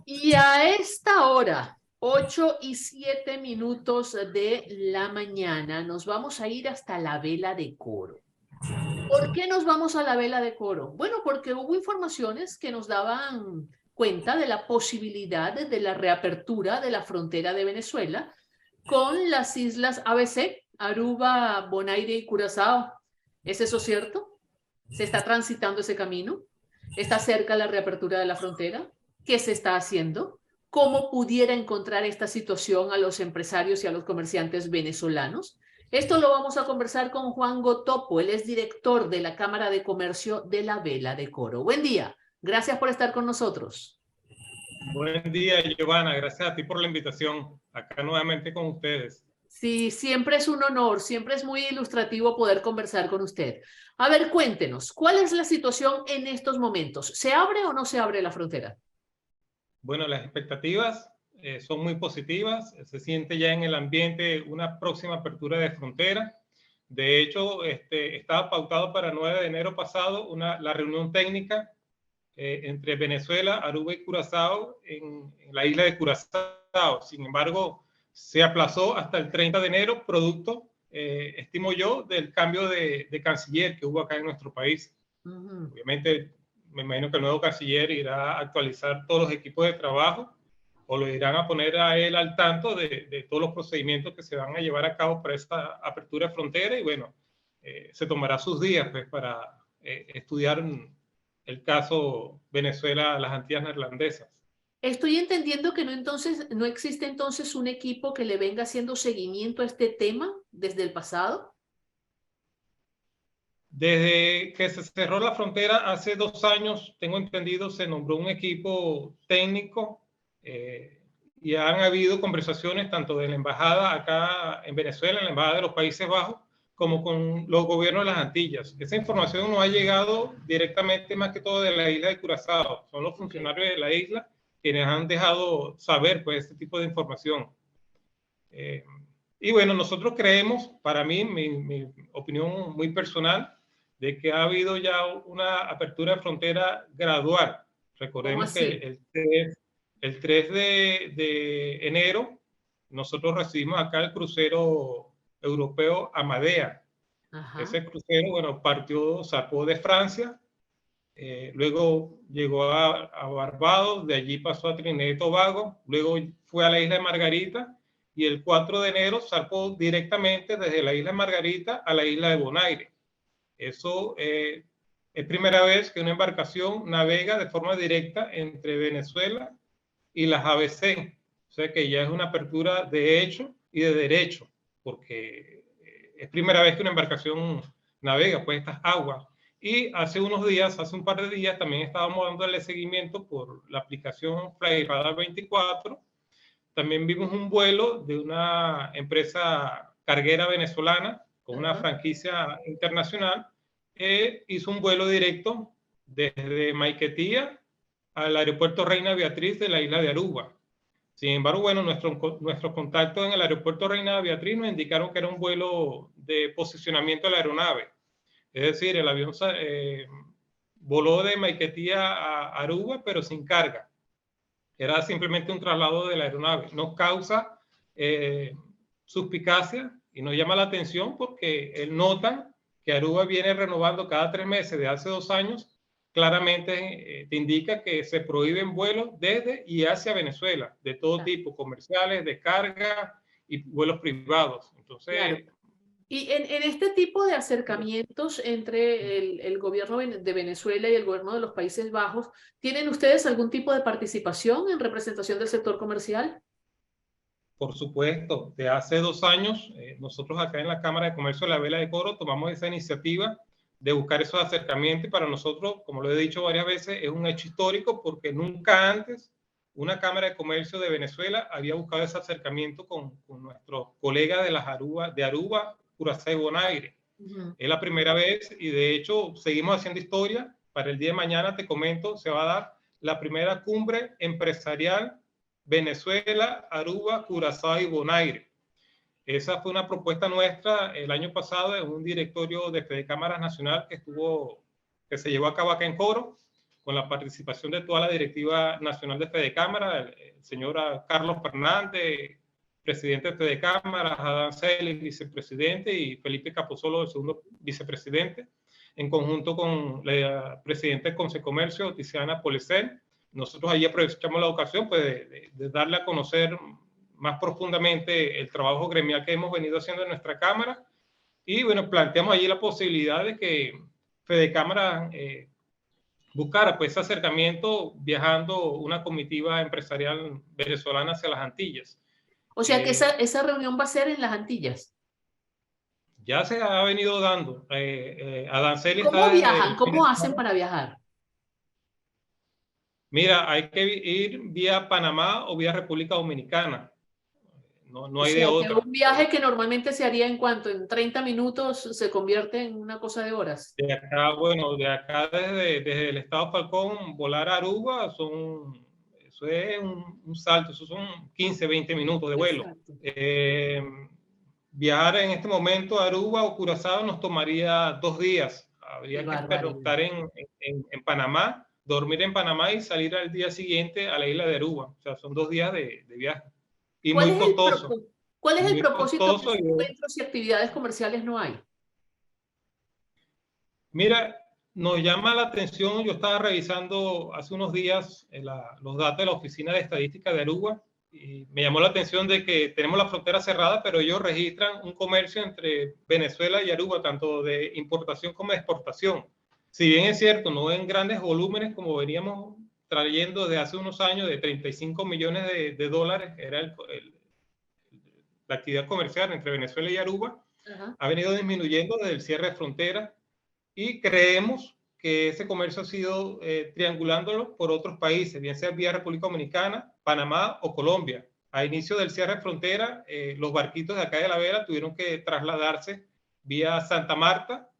Y a esta hora, 8:07 de la mañana, nos vamos a ir hasta la Vela de Coro. ¿Por qué nos vamos a la Vela de Coro? Bueno, porque hubo informaciones que nos daban cuenta de la posibilidad de la reapertura de la frontera de Venezuela con las islas ABC, Aruba, Bonaire y Curazao. ¿Es eso cierto? ¿Se está transitando ese camino? ¿Está cerca la reapertura de la frontera? ¿Qué se está haciendo? ¿Cómo pudiera encontrar esta situación a los empresarios y a los comerciantes venezolanos? Esto lo vamos a conversar con Juan Gotopo. Él es director de la Cámara de Comercio de la Vela de Coro. Buen día. Gracias por estar con nosotros. Buen día, Giovanna. Gracias a ti por la invitación. Acá nuevamente con ustedes. Sí, siempre es un honor, siempre es muy ilustrativo poder conversar con usted. A ver, cuéntenos, ¿cuál es la situación en estos momentos? ¿Se abre o no se abre la frontera? Bueno, las expectativas son muy positivas. Se siente ya en el ambiente una próxima apertura de frontera. De hecho, estaba pautado para el 9 de enero pasado la reunión técnica entre Venezuela, Aruba y Curazao en la isla de Curazao. Sin embargo, se aplazó hasta el 30 de enero, producto, estimo yo, del cambio de canciller que hubo acá en nuestro país. Obviamente, me imagino que el nuevo canciller irá a actualizar todos los equipos de trabajo o lo irán a poner a él al tanto de todos los procedimientos que se van a llevar a cabo para esta apertura de frontera y bueno, se tomará sus días pues, para estudiar el caso Venezuela, las Antillas Neerlandesas. Estoy entendiendo que no existe entonces un equipo que le venga haciendo seguimiento a este tema desde el pasado. Desde que se cerró la frontera hace 2 años, tengo entendido, se nombró un equipo técnico y han habido conversaciones tanto de la embajada acá en Venezuela, en la embajada de los Países Bajos, como con los gobiernos de las Antillas. Esa información nos ha llegado directamente más que todo de la isla de Curazao. Son los funcionarios de la isla quienes han dejado saber pues, este tipo de información. Y bueno, nosotros creemos, para mí, mi opinión muy personal, de que ha habido ya una apertura de frontera gradual. Recordemos que el 3 de enero nosotros recibimos acá el crucero europeo Amadea. Ajá. Ese crucero, bueno, zarpó de Francia, luego llegó a Barbados, de allí pasó a Trinidad y Tobago, luego fue a la isla de Margarita y el 4 de enero zarpó directamente desde la isla de Margarita a la isla de Bonaire. Eso es primera vez que una embarcación navega de forma directa entre Venezuela y las ABC. O sea que ya es una apertura de hecho y de derecho, porque es primera vez que una embarcación navega por estas aguas. Y hace unos días, hace un par de días, también estábamos dándole seguimiento por la aplicación Flyradar 24. También vimos un vuelo de una empresa carguera venezolana con una franquicia internacional. Hizo un vuelo directo desde Maiquetía al aeropuerto Reina Beatriz de la isla de Aruba. Sin embargo, bueno, nuestros contactos en el aeropuerto Reina Beatriz nos indicaron que era un vuelo de posicionamiento de la aeronave. Es decir, el avión voló de Maiquetía a Aruba, pero sin carga. Era simplemente un traslado de la aeronave. Nos causa suspicacia y nos llama la atención porque notan que Aruba viene renovando cada 3 meses de hace 2 años. Claramente te indica que se prohíben vuelos desde y hacia Venezuela, de todo tipo, comerciales, de carga y vuelos privados. Entonces, claro. Y en este tipo de acercamientos entre el gobierno de Venezuela y el gobierno de los Países Bajos, ¿tienen ustedes algún tipo de participación en representación del sector comercial? Por supuesto, de hace 2 años, nosotros acá en la Cámara de Comercio de la Vela de Coro tomamos esa iniciativa de buscar esos acercamientos y para nosotros, como lo he dicho varias veces, es un hecho histórico porque nunca antes una Cámara de Comercio de Venezuela había buscado ese acercamiento con nuestros colegas de Aruba, Curazao y Bonaire. Es la primera vez y de hecho seguimos haciendo historia. Para el día de mañana, te comento, se va a dar la primera cumbre empresarial Venezuela, Aruba, Curazao y Bonaire. Esa fue una propuesta nuestra el año pasado en un directorio de Fede Cámaras Nacional que se llevó a cabo acá en Coro, con la participación de toda la directiva nacional de Fedecámara, el señor Carlos Fernández, presidente de Fedecámara, Adán Celis, vicepresidente, y Felipe Capozolo, el segundo vicepresidente, en conjunto con la presidenta del Consejo de Comercio, Tiziana Polecel. Nosotros ahí aprovechamos la ocasión pues, de darle a conocer más profundamente el trabajo gremial que hemos venido haciendo en nuestra Cámara. Y bueno, planteamos allí la posibilidad de que Fedecámara buscara pues, ese acercamiento viajando una comitiva empresarial venezolana hacia las Antillas. O sea que esa reunión va a ser en las Antillas. Ya se ha venido dando. Adán Celis ¿Cómo viajan? ¿Cómo hacen para viajar? Mira, hay que ir vía Panamá o vía República Dominicana. No hay de otra. Un viaje que normalmente se haría en cuanto en 30 minutos se convierte en una cosa de horas. De acá, bueno, de acá desde el estado Falcón, volar a Aruba, eso es un salto, eso son 15, 20 minutos de vuelo. Viajar en este momento a Aruba o Curazao nos tomaría 2 días. Habría que pernoctar en Panamá, dormir en Panamá y salir al día siguiente a la isla de Aruba. O sea, son 2 días de viaje. Y muy costoso. ¿Cuál es el propósito de encuentros y actividades comerciales no hay? Mira, nos llama la atención, yo estaba revisando hace unos días los datos de la Oficina de Estadística de Aruba y me llamó la atención de que tenemos la frontera cerrada, pero ellos registran un comercio entre Venezuela y Aruba, tanto de importación como de exportación. Si bien es cierto, no en grandes volúmenes como veníamos trayendo desde hace unos años, de 35 millones de dólares, era la actividad comercial entre Venezuela y Aruba, ha venido disminuyendo desde el cierre de fronteras y creemos que ese comercio ha sido triangulándolo por otros países, bien sea vía República Dominicana, Panamá o Colombia. A inicio del cierre de frontera, los barquitos de acá de La Vela tuvieron que trasladarse vía Santa Marta,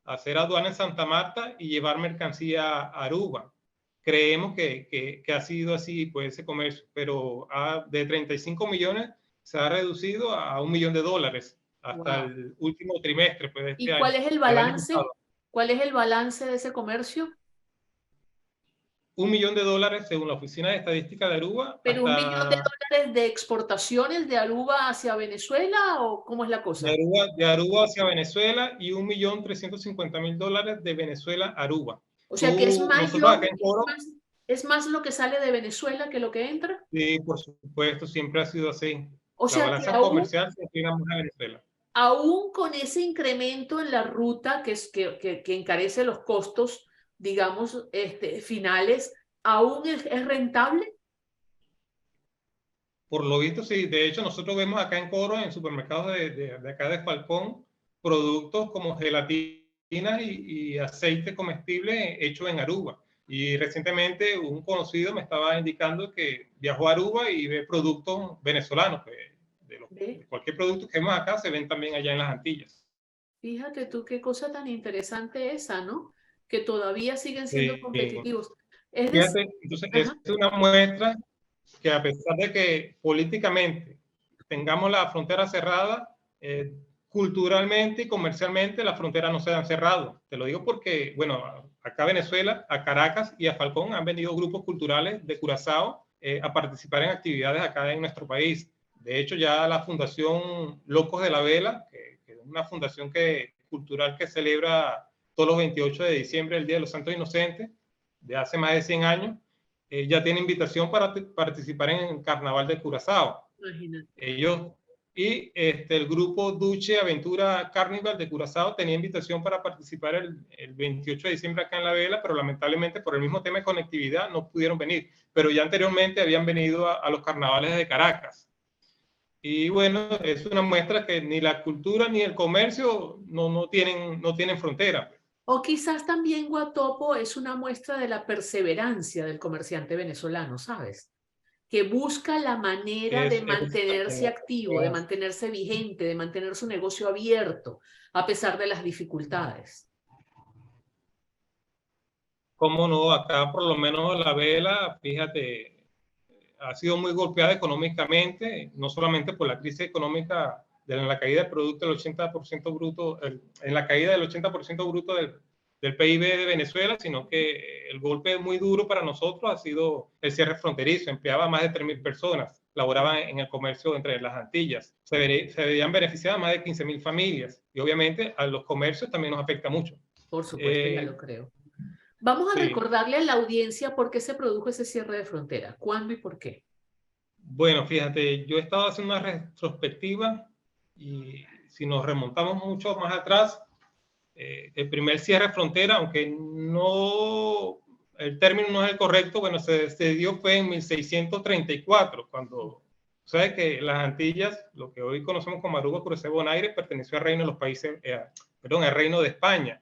hacer aduana en Santa Marta y llevar mercancía a Aruba. Creemos que ha sido así pues, ese comercio, pero de 35 millones se ha reducido a $1 millón hasta el último trimestre pues, de este año. ¿Y cuál es el balance? ¿Cuál es el balance de ese comercio? $1 millón según la Oficina de Estadística de Aruba. ¿Pero $1 millón de exportaciones de Aruba hacia Venezuela o cómo es la cosa? De Aruba hacia Venezuela y $1.350.000 de Venezuela a Aruba. O sea que es más lo que sale de Venezuela que lo que entra. Sí, por supuesto, siempre ha sido así. O sea, la balanza comercial se inclina más a Venezuela. Aún con ese incremento en la ruta que encarece los costos, digamos, finales, ¿aún es rentable? Por lo visto, sí. De hecho, nosotros vemos acá en Coro, en supermercados de acá de Falcón, productos como gelatinas y aceite comestible hecho en Aruba. Y recientemente un conocido me estaba indicando que viajó a Aruba y ve productos venezolanos. De cualquier producto que vemos acá se ven también allá en las Antillas. Fíjate tú qué cosa tan interesante esa, ¿no? Que todavía siguen siendo competitivos. Fíjate, entonces es una muestra que a pesar de que políticamente tengamos la frontera cerrada, culturalmente y comercialmente las fronteras no se han cerrado. Te lo digo porque, bueno, acá a Venezuela, a Caracas y a Falcón han venido grupos culturales de Curazao a participar en actividades acá en nuestro país. De hecho, ya la Fundación Locos de la Vela, que es una fundación cultural que celebra todos los 28 de diciembre, el Día de los Santos Inocentes, de hace más de 100 años, ya tiene invitación para participar en el Carnaval de Curazao. Imagínate. Ellos y el grupo Duche Aventura Carnival de Curazao tenía invitación para participar el 28 de diciembre acá en La Vela, pero lamentablemente por el mismo tema de conectividad no pudieron venir. Pero ya anteriormente habían venido a los carnavales de Caracas. Y bueno, es una muestra que ni la cultura ni el comercio no tienen frontera. O quizás también Guatopo es una muestra de la perseverancia del comerciante venezolano, ¿sabes? Que busca la manera de mantenerse activo, de mantenerse vigente, de mantener su negocio abierto, a pesar de las dificultades. ¿Cómo no? Acá por lo menos La Vela, fíjate, ha sido muy golpeada económicamente, no solamente por la crisis económica en la caída del producto del 80% bruto, en la caída del 80% bruto del del PIB de Venezuela, sino que el golpe muy duro para nosotros ha sido el cierre fronterizo. Empleaba a más de 3.000 personas, laboraban en el comercio entre las Antillas. Se veían beneficiadas más de 15.000 familias y obviamente a los comercios también nos afecta mucho. Por supuesto, ya lo creo. Vamos a recordarle a la audiencia por qué se produjo ese cierre de frontera, cuándo y por qué. Bueno, fíjate, yo he estado haciendo una retrospectiva y si nos remontamos mucho más atrás, el primer cierre de frontera, aunque no, el término no es el correcto, bueno, se dio fue en 1634, cuando, sabes que las Antillas, lo que hoy conocemos como Aruba, Curazao y Bonaire, perteneció al reino de los países, al reino de España,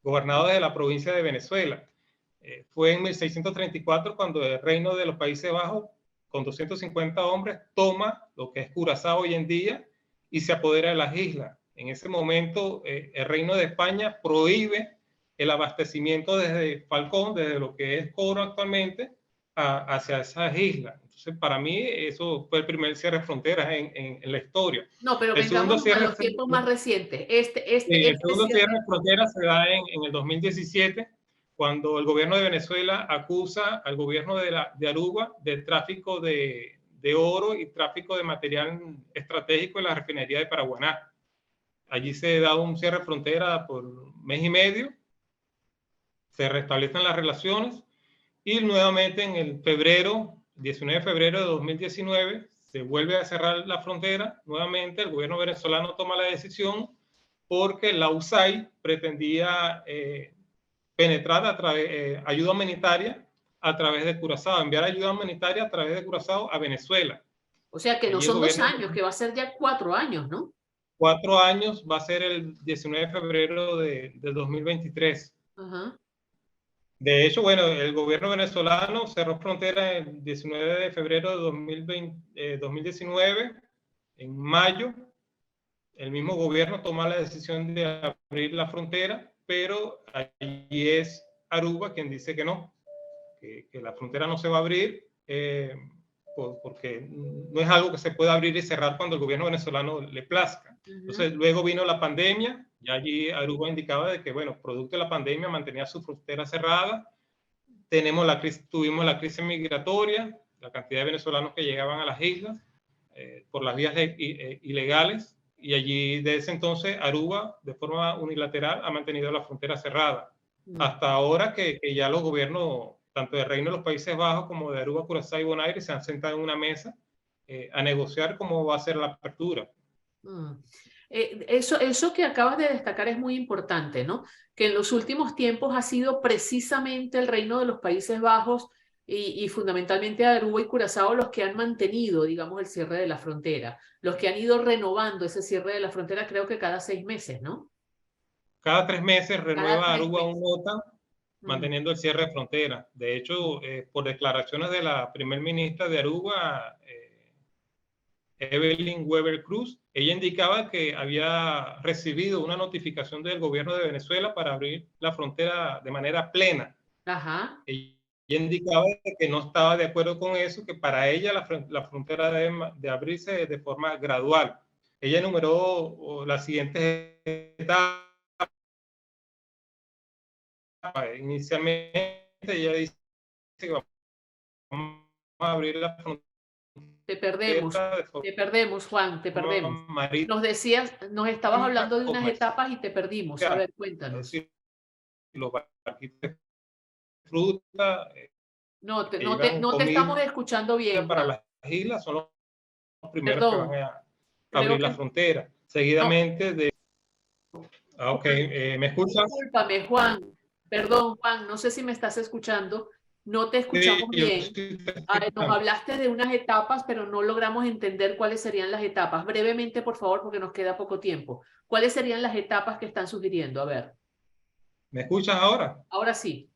gobernado desde la provincia de Venezuela. Fue en 1634 cuando el reino de los Países Bajos, con 250 hombres, toma lo que es Curazao hoy en día y se apodera de las islas. En ese momento, el Reino de España prohíbe el abastecimiento desde Falcón, desde lo que es Coro actualmente, hacia esas islas. Entonces, para mí, eso fue el primer cierre de fronteras en la historia. No, pero vengamos a los tiempos más recientes. El segundo cierre de fronteras se da en el 2017, cuando el gobierno de Venezuela acusa al gobierno de Aruba de tráfico de oro y tráfico de material estratégico en la refinería de Paraguaná. Allí se da un cierre de frontera por mes y medio, se restablecen las relaciones y nuevamente en el 19 de febrero de 2019, se vuelve a cerrar la frontera. Nuevamente el gobierno venezolano toma la decisión porque la USAID pretendía penetrar a través ayuda humanitaria a través de Curazao, enviar ayuda humanitaria a través de Curazao a Venezuela. O sea que no son 2 años, que va a ser ya 4 años, ¿no? 4 años, va a ser el 19 de febrero de 2023. Ajá. De hecho, bueno, el gobierno venezolano cerró frontera el 19 de febrero de 2019. En mayo, el mismo gobierno toma la decisión de abrir la frontera, pero allí es Aruba quien dice que no, que la frontera no se va a abrir, porque no es algo que se pueda abrir y cerrar cuando el gobierno venezolano le plazca. Entonces, luego vino la pandemia, y allí Aruba indicaba de que, bueno, producto de la pandemia mantenía su frontera cerrada. Tuvimos la crisis migratoria, la cantidad de venezolanos que llegaban a las islas por las vías ilegales, y allí de ese entonces Aruba, de forma unilateral, ha mantenido la frontera cerrada. Hasta ahora que ya los gobiernos, tanto del Reino de los Países Bajos como de Aruba, Curazao y Bonaire, se han sentado en una mesa a negociar cómo va a ser la apertura. Eso que acabas de destacar es muy importante, ¿no? Que en los últimos tiempos ha sido precisamente el Reino de los Países Bajos y fundamentalmente Aruba y Curazao los que han mantenido, digamos, el cierre de la frontera, los que han ido renovando ese cierre de la frontera, creo que cada 6 meses, ¿no? Cada 3 meses renueva Aruba un nota manteniendo el cierre de frontera. De hecho, por declaraciones de la primer ministra de Aruba, Evelyn Weber Cruz, ella indicaba que había recibido una notificación del gobierno de Venezuela para abrir la frontera de manera plena. Ajá. Ella indicaba que no estaba de acuerdo con eso, que para ella la frontera debe de abrirse de forma gradual. Ella enumeró las siguientes etapas. Inicialmente ella dice que vamos a abrir la frontera. Te perdemos, Juan, te perdemos. Nos estabas hablando de unas etapas y te perdimos. A ver, cuéntanos. Los barquitos de fruta. No te estamos escuchando bien. Para las islas son los primeros que van a abrir la frontera. Seguidamente de... Ok, ¿me escuchas? Discúlpame, Juan. Perdón, Juan, no sé si me estás escuchando. No te escuchamos bien. Nos hablaste de unas etapas, pero no logramos entender cuáles serían las etapas. Brevemente, por favor, porque nos queda poco tiempo. ¿Cuáles serían las etapas que están sugiriendo? A ver. ¿Me escuchas ahora? Ahora sí.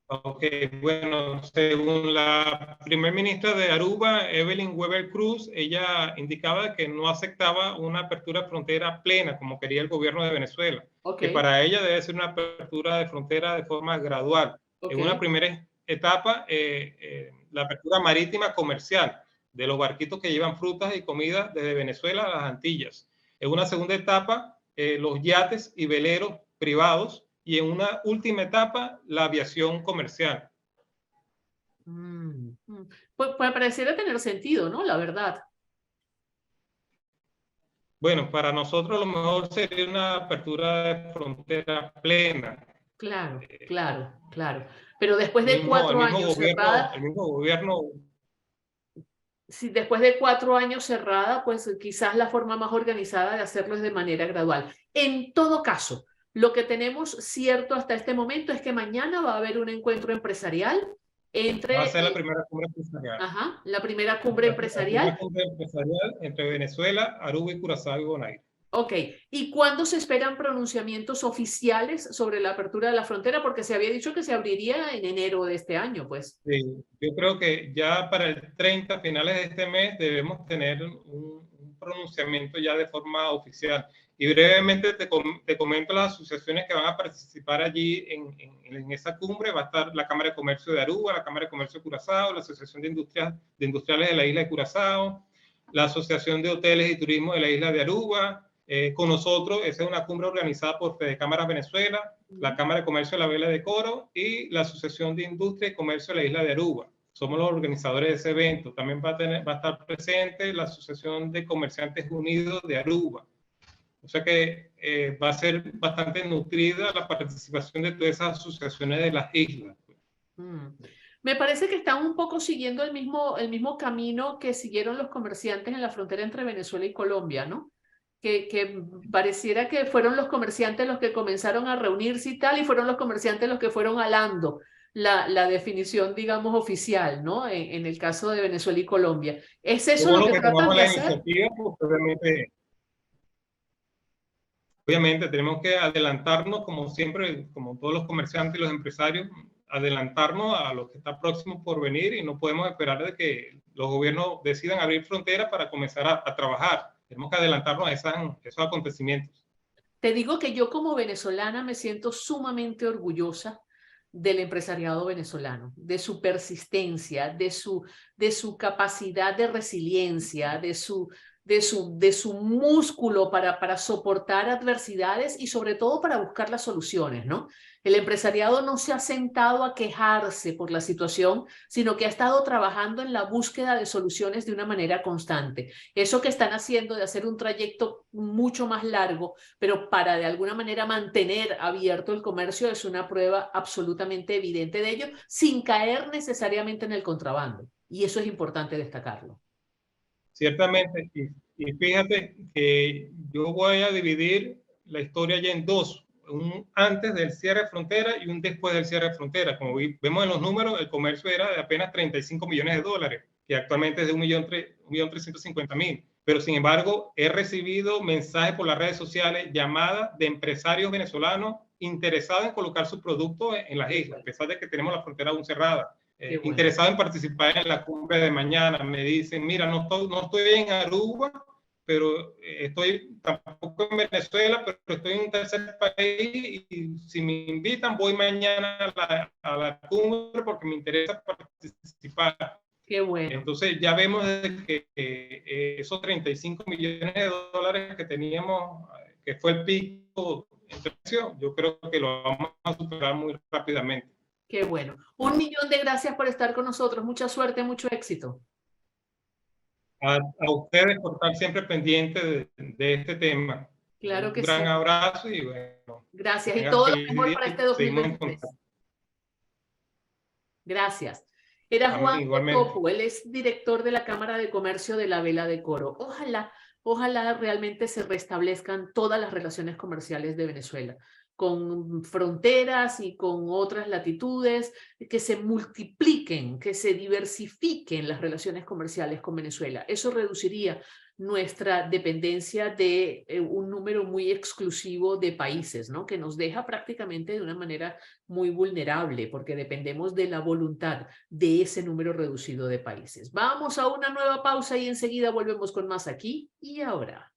Ok, bueno, según la primer ministra de Aruba, Evelyn Weber Cruz, ella indicaba que no aceptaba una apertura de frontera plena, como quería el gobierno de Venezuela. Que para ella debe ser una apertura de frontera de forma gradual. En una primera etapa, la apertura marítima comercial de los barquitos que llevan frutas y comida desde Venezuela a las Antillas. En una segunda etapa, los yates y veleros privados y en una última etapa la aviación comercial. Pues pareciera tener sentido, ¿no? La verdad. Bueno, para nosotros lo mejor sería una apertura de frontera plena. Claro, claro, claro. Pero después El de mismo, el 4 mismo años gobierno, cerrada, el mismo gobierno. si después de 4 años cerrada, pues quizás la forma más organizada de hacerlo es de manera gradual. En todo caso, lo que tenemos cierto hasta este momento es que mañana va a haber un encuentro empresarial Va a entre, ser la primera cumbre empresarial. la primera cumbre La empresarial. primera cumbre empresarial entre Venezuela, Aruba y Curazao y Bonaire. Ok, ¿y cuándo se esperan pronunciamientos oficiales sobre la apertura de la frontera? Porque se había dicho que se abriría en enero de este año, pues. Sí, yo creo que ya para el 30, finales de este mes, debemos tener un pronunciamiento ya de forma oficial. Y brevemente te comento las asociaciones que van a participar allí en esa cumbre. Va a estar la Cámara de Comercio de Aruba, la Cámara de Comercio de Curazao, la Asociación de Industriales de la isla de Curazao, la Asociación de Hoteles y Turismo de la isla de Aruba. Con nosotros, esa es una cumbre organizada por Fede Cámaras Venezuela, la Cámara de Comercio de la Vela de Coro y la Asociación de Industria y Comercio de la isla de Aruba. Somos los organizadores de ese evento. También va a estar presente la Asociación de Comerciantes Unidos de Aruba. O sea que va a ser bastante nutrida la participación de todas esas asociaciones de las islas. Me parece que están un poco siguiendo el mismo camino que siguieron los comerciantes en la frontera entre Venezuela y Colombia, ¿no? Que pareciera que fueron los comerciantes los que comenzaron a reunirse y tal, y fueron los comerciantes los que fueron alando la definición, digamos, oficial, ¿no? En el caso de Venezuela y Colombia. ¿Es eso lo Bueno, que que tratan tomamos de la hacer? iniciativa, pues obviamente tenemos que adelantarnos, como siempre, como todos los comerciantes y los empresarios, adelantarnos a lo que está próximo por venir y no podemos esperar de que los gobiernos decidan abrir fronteras para comenzar a trabajar. Tenemos que adelantarnos a esos acontecimientos. Te digo que yo como venezolana me siento sumamente orgullosa del empresariado venezolano, de su persistencia, de su capacidad de resiliencia, de su músculo para soportar adversidades y sobre todo para buscar las soluciones, ¿no? El empresariado no se ha sentado a quejarse por la situación, sino que ha estado trabajando en la búsqueda de soluciones de una manera constante. Eso que están haciendo de hacer un trayecto mucho más largo, pero para de alguna manera mantener abierto el comercio es una prueba absolutamente evidente de ello, sin caer necesariamente en el contrabando. Y eso es importante destacarlo. Ciertamente, y fíjate que yo voy a dividir la historia ya en dos, un antes del cierre de frontera y un después del cierre de frontera. Como vemos en los números, el comercio era de apenas 35 millones de dólares, que actualmente es de 1.350.000. Pero sin embargo, he recibido mensajes por las redes sociales, llamadas de empresarios venezolanos interesados en colocar sus productos en las islas, a pesar de que tenemos la frontera aún cerrada. Bueno. Interesado en participar en la cumbre de mañana. Me dicen, mira, no estoy en Aruba, pero estoy tampoco en Venezuela, pero estoy en un tercer país y si me invitan voy mañana a la cumbre porque me interesa participar. Qué bueno. Entonces ya vemos que esos 35 millones de dólares que teníamos, que fue el pico en precio, yo creo que lo vamos a superar muy rápidamente. Qué bueno. 1.000.000 de gracias por estar con nosotros. Mucha suerte, mucho éxito. A ustedes por estar siempre pendientes de este tema. Claro que Un gran sí. abrazo y bueno. Gracias. Y Tengan todo lo feliz mejor día para este y seguimos en 2023. contacto. Gracias. Era Juan Igualmente. Cotopo, él es director de la Cámara de Comercio de la Vela de Coro. Ojalá realmente se restablezcan todas las relaciones comerciales de Venezuela, con fronteras y con otras latitudes, que se multipliquen, que se diversifiquen las relaciones comerciales con Venezuela. Eso reduciría nuestra dependencia de un número muy exclusivo de países, ¿no? Que nos deja prácticamente de una manera muy vulnerable porque dependemos de la voluntad de ese número reducido de países. Vamos a una nueva pausa y enseguida volvemos con más aquí y ahora.